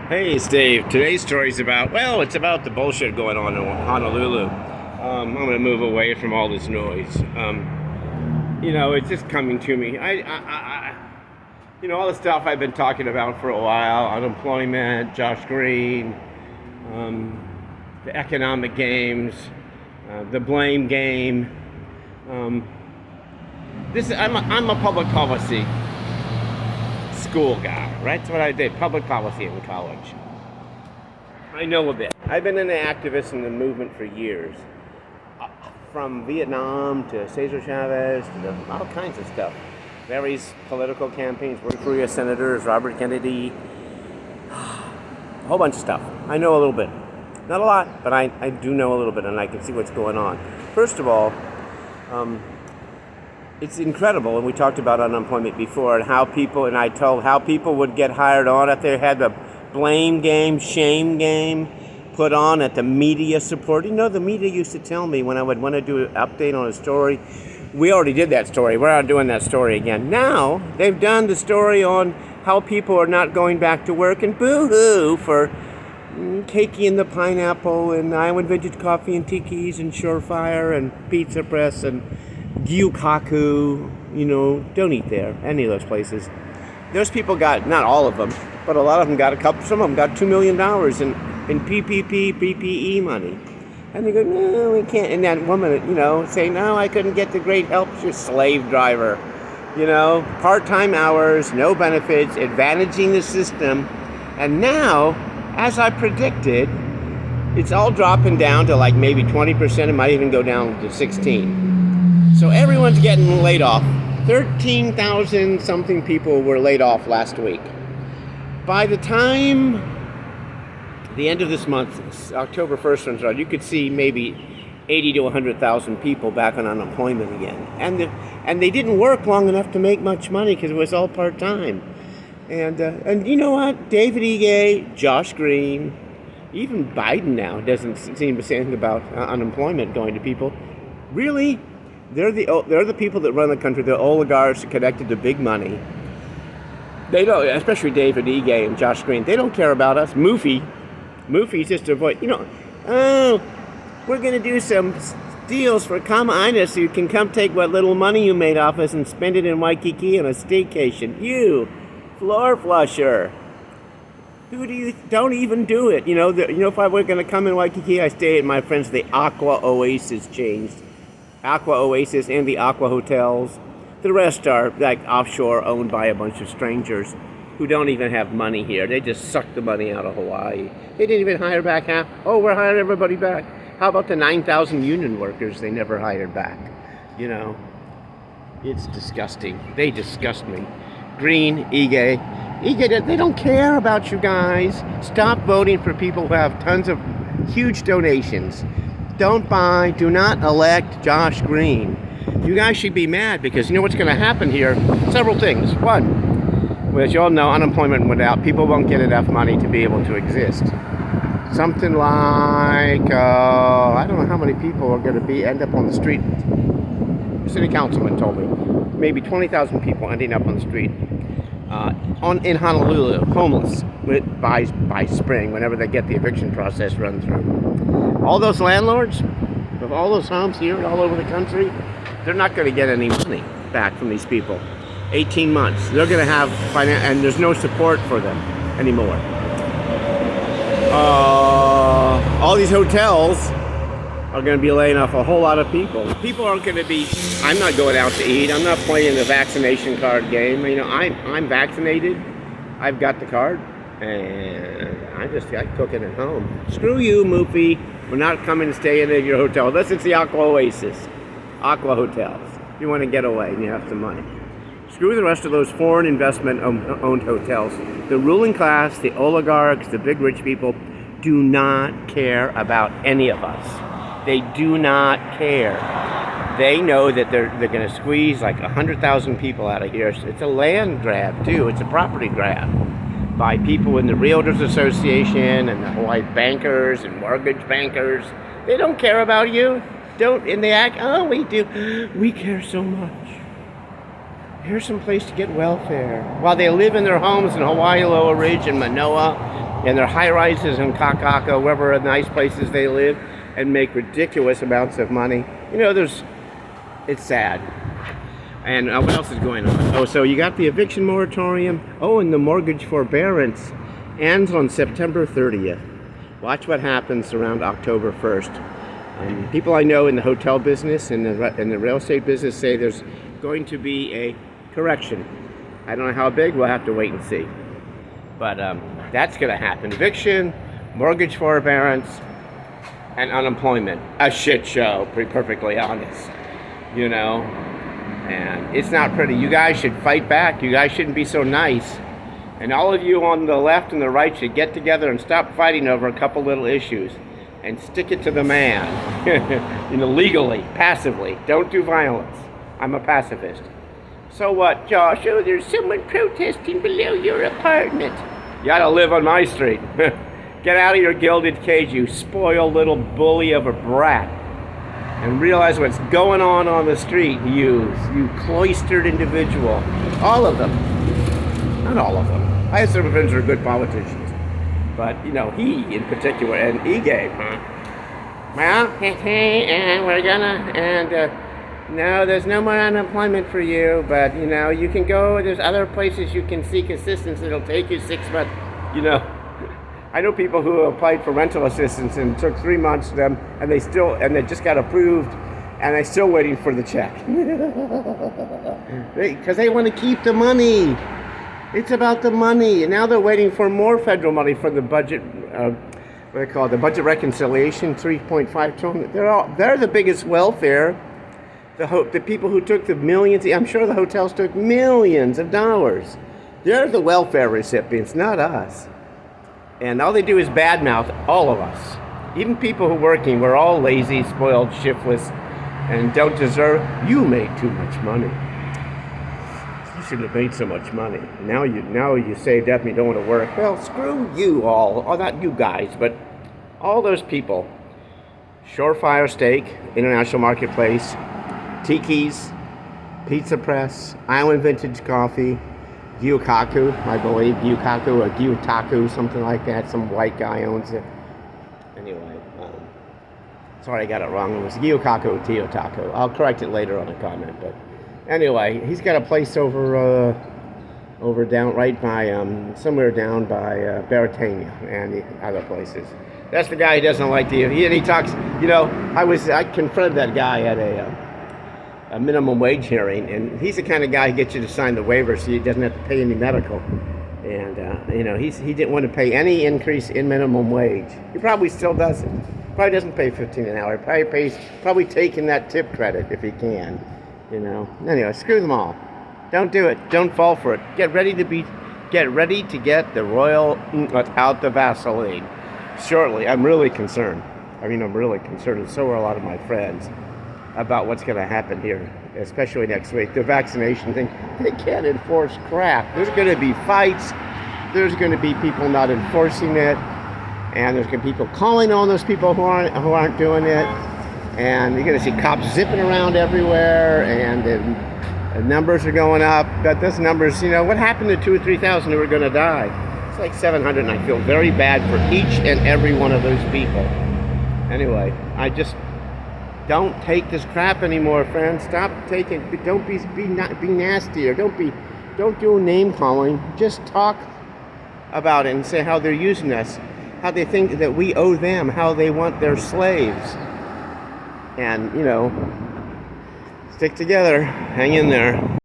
Hey, it's Dave. Today's story's it's about the bullshit going on in Honolulu. I'm going to move away from all this noise. It's just coming to me. All the stuff I've been talking about for a while, unemployment, Josh Green, the economic games, the blame game. I'm a public policy school guy, right? That's what I did, public policy in college. I know a bit. I've been an activist in the movement for years. From Vietnam to Cesar Chavez to all kinds of stuff. Various political campaigns, worked for U.S. Senators, Robert Kennedy, a whole bunch of stuff. I know a little bit. Not a lot, but I do know a little bit, and I can see what's going on. First of all, it's incredible, and we talked about unemployment before, and how people would get hired on if they had the blame game, shame game put on at the media support. The media used to tell me when I would want to do an update on a story, we already did that story, we're not doing that story again. Now, they've done the story on how people are not going back to work, and boo-hoo for Keiki and the Pineapple, and Island Vintage Coffee and Tiki's, and Surefire, and Pizza Press, and Gyukaku. Don't eat there, any of those places. Those people got, not all of them, but a lot of them got some of them got $2 million in PPP, PPE money. And they go, no, we can't. And that woman, say, no, I couldn't get the great help. She's a slave driver. Part-time hours, no benefits, advantaging the system. And now, as I predicted, it's all dropping down to like maybe 20%. It might even go down to 16. So everyone's getting laid off. 13,000 something people were laid off last week. By the time the end of this month, October 1st runs around, you could see maybe 80 to 100,000 people back on unemployment again. And they didn't work long enough to make much money because it was all part-time. And you know what? David Ige, Josh Green, even Biden now doesn't seem to say anything about unemployment going to people. Really? They're the people that run the country. The oligarchs are connected to big money. They don't, especially David Ige and Josh Green. They don't care about us. Moofy's just avoid. We're gonna do some deals for Kama Ina so you can come take what little money you made off us and spend it in Waikiki on a staycation. You, floor flusher. Don't even do it. If I were gonna come in Waikiki, I stay at my friends the Aqua Oasis changed. Aqua Oasis and the Aqua Hotels. The rest are like offshore, owned by a bunch of strangers who don't even have money here. They just suck the money out of Hawaii. They didn't even hire back half. Oh, we're hiring everybody back. How about the 9,000 union workers they never hired back? It's disgusting. They disgust me. Green, Ige, they don't care about you guys. Stop voting for people who have tons of huge donations. Do not elect Josh Green. You guys should be mad because you know what's going to happen here? Several things. One, as you all know, unemployment went out. People won't get enough money to be able to exist. Something like, I don't know how many people are going to end up on the street. The city councilman told me. Maybe 20,000 people ending up on the street in Honolulu, homeless by spring, whenever they get the eviction process run through. All those landlords of all those homes here and all over the country, they're not going to get any money back from these people. 18 months. They're going to have and there's no support for them anymore. All these hotels are going to be laying off a whole lot of people. People aren't going to be, I'm not going out to eat. I'm not playing the vaccination card game. I'm vaccinated. I've got the card. And I cooking at home. Screw you, Moofy. We're not coming to stay in your hotel. Unless it's the Aqua Oasis. Aqua Hotels. You want to get away and you have some money. Screw the rest of those foreign investment-owned hotels. The ruling class, the oligarchs, the big rich people do not care about any of us. They do not care. They know that they're going to squeeze like 100,000 people out of here. It's a land grab, too. It's a property grab by people in the Realtors Association and the Hawaii bankers and mortgage bankers. They don't care about you. And they act, oh, we do. We care so much. Here's some place to get welfare. While they live in their homes in Hawaii, Lower Ridge, and Manoa, in their high rises in Kakaka, wherever nice places they live, and make ridiculous amounts of money. It's sad. And what else is going on? Oh, so you got the eviction moratorium. Oh, and the mortgage forbearance ends on September 30th. Watch what happens around October 1st. People I know in the hotel business and the real estate business say there's going to be a correction. I don't know how big. We'll have to wait and see. But that's going to happen. Eviction, mortgage forbearance, and unemployment. A shit show, to be perfectly honest. And it's not pretty. You guys should fight back. You guys shouldn't be so nice. And all of you on the left and the right should get together and stop fighting over a couple little issues and stick it to the man. Legally, passively. Don't do violence. I'm a pacifist. So what, Josh? Oh, there's someone protesting below your apartment. You gotta live on my street. Get out of your gilded cage, you spoiled little bully of a brat. And realize what's going on the street, you cloistered individual. All of them. Not all of them. I have some friends who are good politicians. But, he in particular, and E-Game, well, and we're gonna, no, there's no more unemployment for you, but, you can go, there's other places you can seek assistance. It'll take you 6 months, I know people who applied for rental assistance and it took 3 months to them, and they just got approved, and they're still waiting for the check. Because they want to keep the money. It's about the money. And now they're waiting for more federal money for the budget, the budget reconciliation, 3.5 trillion. They're the biggest welfare. The people who took the millions, I'm sure the hotels took millions of dollars. They're the welfare recipients, not us. And all they do is badmouth all of us. Even people who are working, we're all lazy, spoiled, shiftless, and don't deserve. You made too much money. You shouldn't have made so much money. Now you saved up and you don't want to work. Well, screw you all. Oh, not you guys, but all those people. Shorefire Steak, International Marketplace, Tiki's, Pizza Press, Island Vintage Coffee, Gyukaku, I believe, Gyukaku or Gyutaku, something like that. Some white guy owns it. Anyway, sorry I got it wrong. It was Gyukaku or Tiotaku. I'll correct it later on a comment. But anyway, he's got a place over down right by somewhere down by Baratania and the other places. That's the guy who doesn't like he talks. I confronted that guy at a minimum wage hearing, and he's the kind of guy who gets you to sign the waiver so he doesn't have to pay any medical. And he didn't want to pay any increase in minimum wage. He probably still doesn't. Probably doesn't pay $15 an hour. Probably taking that tip credit if he can. Anyway, screw them all. Don't do it. Don't fall for it. Get ready to get the royal without the Vaseline. Shortly. I'm really concerned. I'm really concerned, and so are a lot of my friends, about what's going to happen here, especially next week. The vaccination thing, they can't enforce crap. There's going to be fights. There's going to be people not enforcing it, and there's going to be people calling on those people who aren't doing it, and you're going to see cops zipping around everywhere, and the numbers are going up. But those numbers, what happened to 2,000 or 3,000 who are going to die? It's like 700, and I feel very bad for each and every one of those people. Anyway, I just don't take this crap anymore, friends. Stop taking. Don't be nasty, or don't do name calling. Just talk about it and say how they're using us, how they think that we owe them, how they want their slaves. And stick together, hang in there.